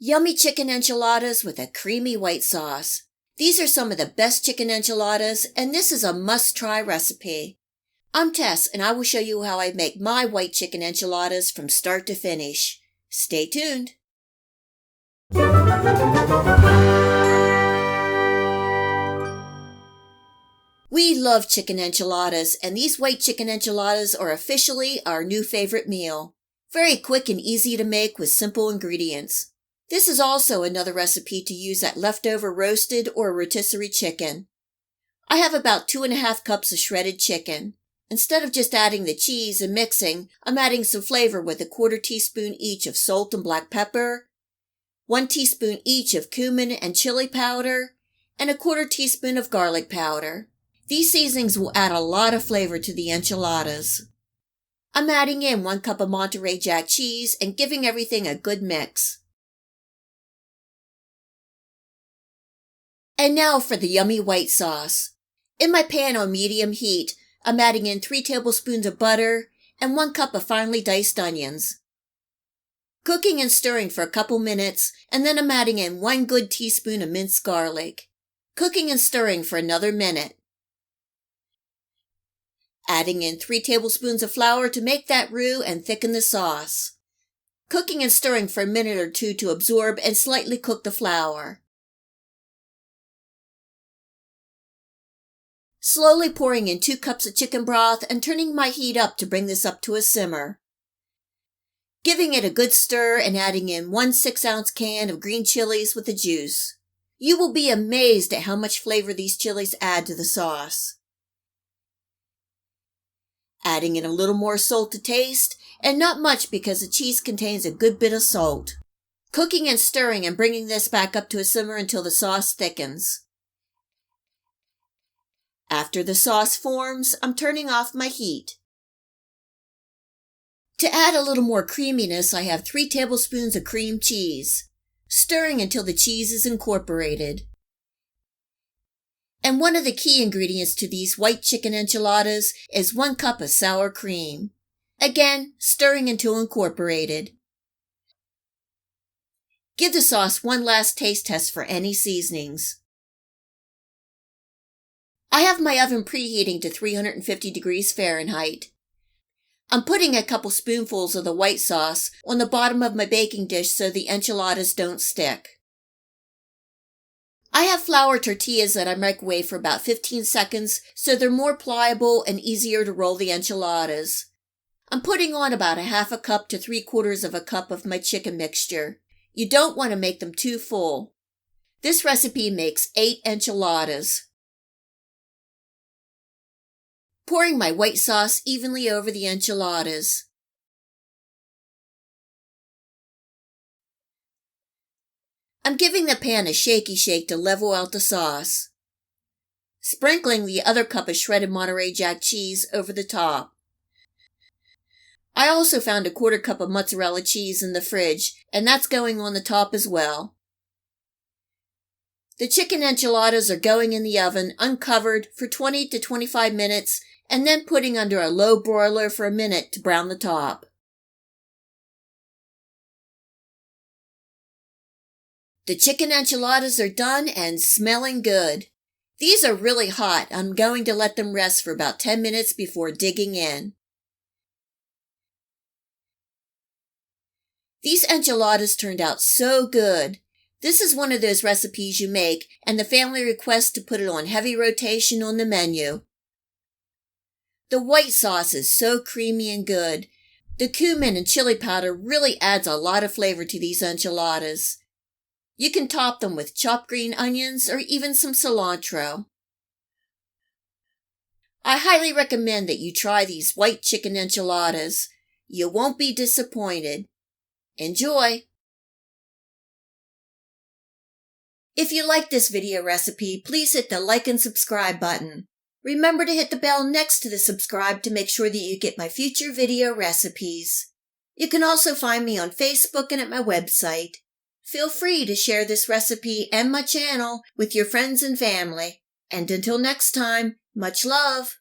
Yummy chicken enchiladas with a creamy white sauce. These are some of the best chicken enchiladas, and this is a must-try recipe. I'm Tess, and I will show you how I make my white chicken enchiladas from start to finish. Stay tuned. We love chicken enchiladas, and these white chicken enchiladas are officially our new favorite meal. Very quick and easy to make with simple ingredients. This is also another recipe to use that leftover roasted or rotisserie chicken. I have about 2.5 cups of shredded chicken. Instead of just adding the cheese and mixing, I'm adding some flavor with 1/4 teaspoon each of salt and black pepper, 1 teaspoon each of cumin and chili powder, and 1/4 teaspoon of garlic powder. These seasonings will add a lot of flavor to the enchiladas. I'm adding in 1 cup of Monterey Jack cheese and giving everything a good mix. And now for the yummy white sauce. In my pan on medium heat, I'm adding in 3 tablespoons of butter and 1 cup of finely diced onions. Cooking and stirring for a couple minutes, and then I'm adding in 1 good teaspoon of minced garlic. Cooking and stirring for another minute. Adding in 3 tablespoons of flour to make that roux and thicken the sauce. Cooking and stirring for a minute or two to absorb and slightly cook the flour. Slowly pouring in 2 cups of chicken broth and turning my heat up to bring this up to a simmer. Giving it a good stir and adding in 1 6-ounce can of green chilies with the juice. You will be amazed at how much flavor these chilies add to the sauce. Adding in a little more salt to taste, and not much because the cheese contains a good bit of salt. Cooking and stirring and bringing this back up to a simmer until the sauce thickens. After the sauce forms, I'm turning off my heat. To add a little more creaminess, I have 3 tablespoons of cream cheese, stirring until the cheese is incorporated. And one of the key ingredients to these white chicken enchiladas is 1 cup of sour cream. Again, stirring until incorporated. Give the sauce one last taste test for any seasonings. I have my oven preheating to 350 degrees Fahrenheit. I'm putting a couple spoonfuls of the white sauce on the bottom of my baking dish so the enchiladas don't stick. I have flour tortillas that I microwave for about 15 seconds so they're more pliable and easier to roll the enchiladas. I'm putting on about 1/2 cup to 3/4 cup of my chicken mixture. You don't want to make them too full. This recipe makes 8 enchiladas. Pouring my white sauce evenly over the enchiladas. I'm giving the pan a shaky shake to level out the sauce. Sprinkling the other cup of shredded Monterey Jack cheese over the top. I also found 1/4 cup of mozzarella cheese in the fridge, and that's going on the top as well. The chicken enchiladas are going in the oven uncovered for 20 to 25 minutes and then putting under a low broiler for a minute to brown the top. The chicken enchiladas are done and smelling good. These are really hot. I'm going to let them rest for about 10 minutes before digging in. These enchiladas turned out so good. This is one of those recipes you make and the family requests to put it on heavy rotation on the menu. The white sauce is so creamy and good. The cumin and chili powder really adds a lot of flavor to these enchiladas. You can top them with chopped green onions or even some cilantro. I highly recommend that you try these white chicken enchiladas. You won't be disappointed. Enjoy! If you like this video recipe, please hit the like and subscribe button. Remember to hit the bell next to the subscribe to make sure that you get my future video recipes. You can also find me on Facebook and at my website. Feel free to share this recipe and my channel with your friends and family. And until next time, much love!